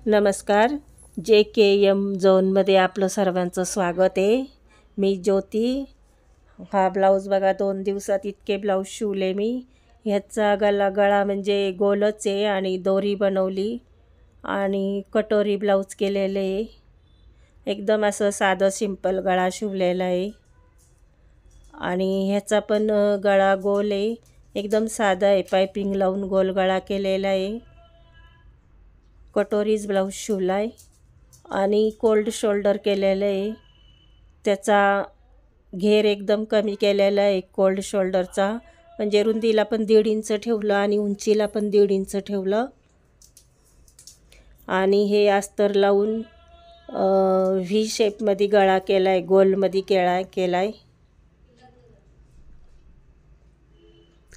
नमस्कार. JKM झोनमध्ये आपलं सर्वांचं स्वागत आहे. मी ज्योती. हा ब्लाऊज बघा 2 दिवसात इतके ब्लाऊज शिवले मी. ह्याचा गळा म्हणजे गोलच आहे आणि दोरी बनवली आणि कटोरी ब्लाऊज केलेले आहे. एकदम असं साधं सिंपल गळा शिवलेला आहे आणि ह्याचा पण गळा गोल आहे. एकदम साधा आहे. पायपिंग लावून गोल गळा केलेला आहे. कटोरीज ब्लाऊज शिवला आहे आणि कोल्ड शोल्डर केलेलं आहे. त्याचा घेर एकदम कमी केलेला आहे कोल्ड शोल्डरचा, म्हणजे रुंदीला पण 1.5 इंच ठेवलं आणि उंचीला पण 1.5 इंच ठेवलं. आणि हे अस्तर लावून व्ही शेपमध्ये गळा केला आहे, गोलमध्ये केला आहे.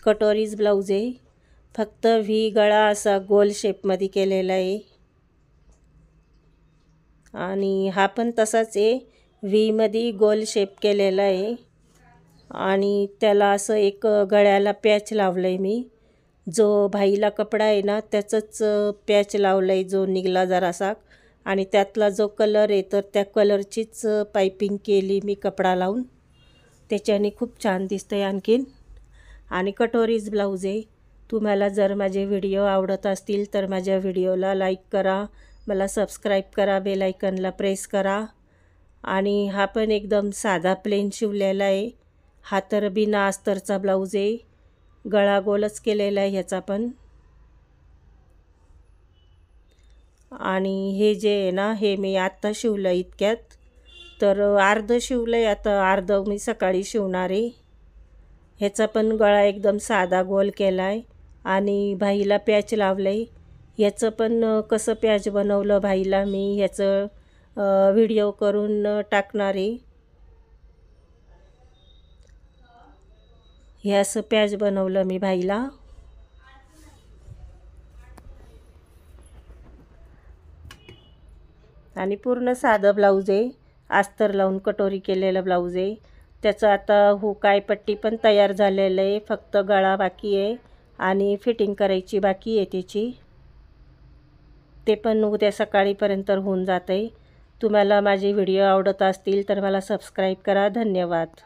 कटोरीज ब्लाऊज आहे, फक्त व्ही गळा असा गोल शेपमध्ये केलेला आहे. आणि हा पण तसाच आहे, व्हीमध्ये गोल शेप केलेला आहे. आणि त्याला असं एक गळ्याला पॅच लावलं आहे मी. जो भाईला कपडा आहे ना त्याचंच पॅच लावलं आहे, जो निघला जरासा. आणि त्यातला जो कलर आहे तर त्या कलरचीच पायपिंग केली मी कपडा लावून. त्याच्याने खूप छान दिसतं आहे आणखीन. आणि कटोरीज ब्लाऊज आहे. तुम्हाला जर माझे व्हिडिओ आवडत असतील तर माझ्या व्हिडिओला लाईक करा, मला सबस्क्राईब करा, बेल आयकनला प्रेस करा. आणि हा पण एकदम साधा प्लेन शिवलेला आहे. हा तर बिना अस्तरचा ब्लाऊज आहे, गळा गोलच केलेला आहे ह्याचा पण. आणि हे जे आहे ना हे मी आत्ता शिवलं इतक्यात, तर अर्ध शिवलं आहे, आता अर्ध मी सकाळी शिवणार आहे. ह्याचा पण गळा एकदम साधा गोल केला आहे आणि भाईला पॅच लावलं आहे. ह्याचं पण कसं पॅच बनवलं भाईला मी ह्याचं व्हिडिओ करून टाकणार आहे. हे असं पॅच बनवलं मी भाईला. आणि पूर्ण साधं ब्लाऊज आहे, अस्तर लावून कटोरी केलेलं ब्लाऊज आहे. त्याचं आता हुकाय पट्टी पण तयार झालेलं आहे, फक्त गळा बाकी आहे आणि फिटिंग करायची बाकी आहे त्याची. ते पण उद्या सकाळीपर्यंत होऊन जातं आहे. तुम्हाला माझे व्हिडिओ आवडत असतील तर मला सबस्क्राईब करा. धन्यवाद.